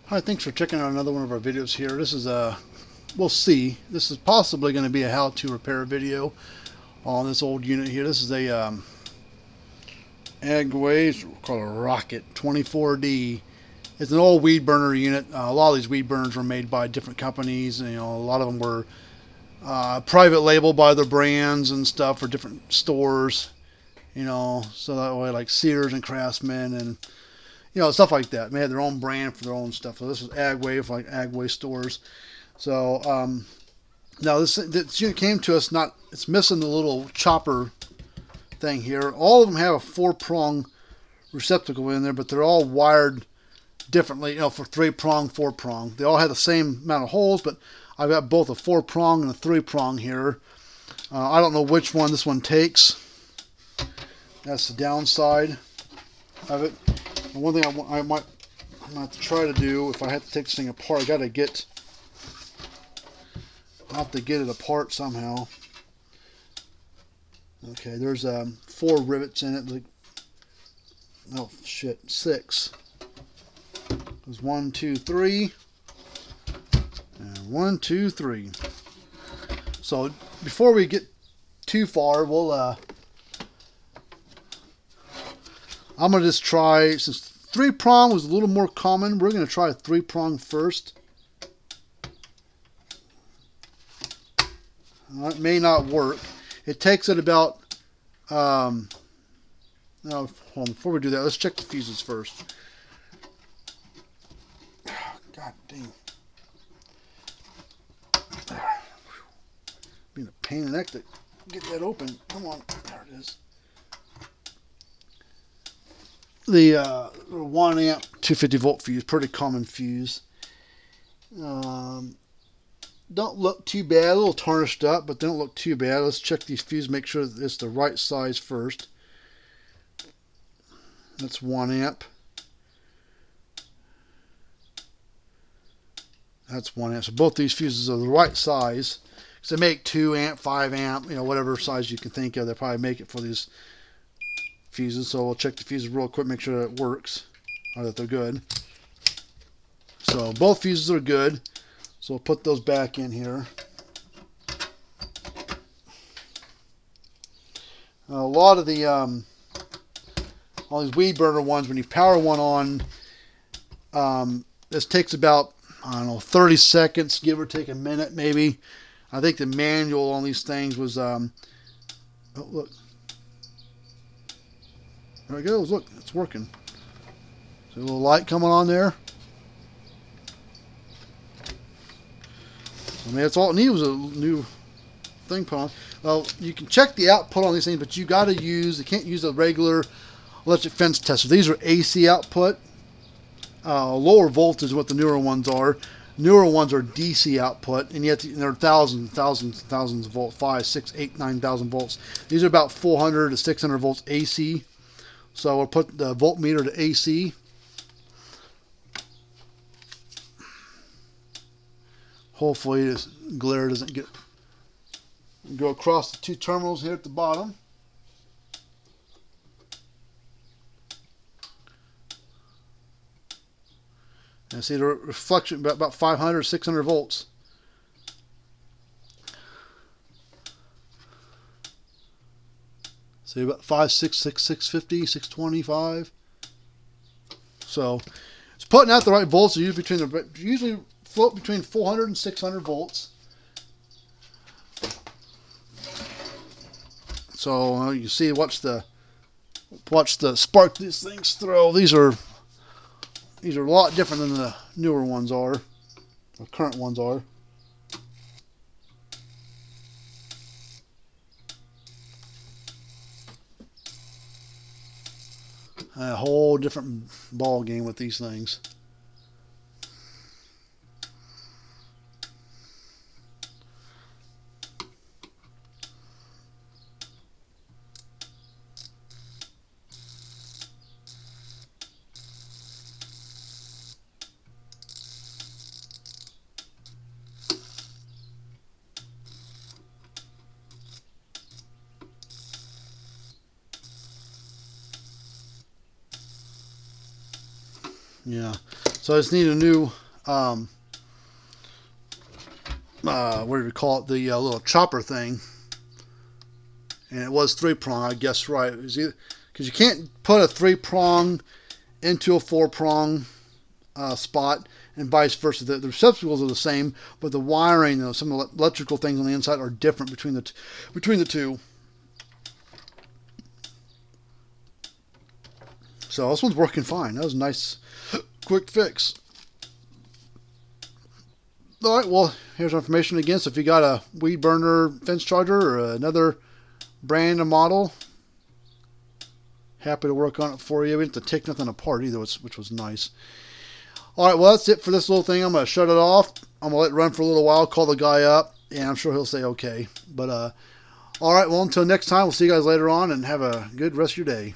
Hi, thanks for checking out another one of our videos here. This is we'll see. This is possibly going to be a how-to repair video on this old unit here. This is a AGWAY, it's called a Rocket 24D. It's an old weed burner unit. A lot of these weed burners were made by different companies. You know, a lot of them were private label by their brands and stuff for different stores. You know, so that way like Sears and Craftsman and stuff like that. They had their own brand for their own stuff. So this is AGWAY for like AGWAY stores. So now this unit came to us it's missing the little chopper thing here. All of them have a 4-prong receptacle in there, but they're all wired differently. For 3-prong, 4-prong. They all have the same amount of holes, but I've got both a 4-prong and a 3-prong here. I don't know which one this one takes. That's the downside of it. And one thing I might have to try to do, if I have to take this thing apart, I'll have to get it apart somehow. Okay, there's 4 rivets in it. Oh shit, 6. There's 1, 2, 3, and 1, 2, 3. So before we get too far, I'm gonna just try, since 3-prong was a little more common, we're gonna try a 3-prong first. It may not work. It takes it about no, hold on, before we do that, let's check the fuses first. God dang. Being a pain in the neck to get that open. Come on, there it is. The 1 amp 250 volt fuse, pretty common fuse. Don't look too bad, a little tarnished up, but they don't look too bad. Let's check these fuses, make sure that it's the right size first. That's 1 amp. That's 1 amp. So both these fuses are the right size. So they make 2 amp, 5 amp, whatever size you can think of. They'll probably make it for these fuses. So we'll check the fuses real quick, make sure that it works, or that they're good. So both fuses are good. So we'll put those back in here. A lot of the all these weed burner ones, when you power one on, this takes about, I don't know, 30 seconds, give or take a minute maybe. I think the manual on these things was oh look, there it goes. Look, it's working. So a little light coming on there. That's all it needed, was a new thing put on. Well, you can check the output on these things, but you got to you can't use a regular electric fence tester. These are AC output. Lower voltage is what the newer ones are. Newer ones are DC output, and yet they're thousands of volts, 5, 6, 8, 9,000 volts. These are about 400 to 600 volts AC. So we'll put the voltmeter to AC. Hopefully this glare doesn't go across the 2 terminals here at the bottom. And see the reflection about 500, 600 volts. See about 5, 6, 650, 625. So it's putting out the right volts. Usually float between 400 and 600 volts. So you see, watch the spark these things throw. These are a lot different than the newer ones are, the current ones are. A whole different ball game with these things. Yeah. So I just need a new, what do we call it, the little chopper thing. And it was 3-prong, I guess, right. Because you can't put a 3-prong into a 4-prong spot, and vice versa. The receptacles are the same, but the wiring, some electrical things on the inside are different between the two. So this one's working fine. That was a nice, quick fix. All right, well, here's our information again. So if you got a weed burner fence charger or another brand and model, happy to work on it for you. We didn't have to take nothing apart either, which was nice. All right, well, that's it for this little thing. I'm going to shut it off. I'm going to let it run for a little while, call the guy up, and I'm sure he'll say okay. But, all right, well, until next time, we'll see you guys later on, and have a good rest of your day.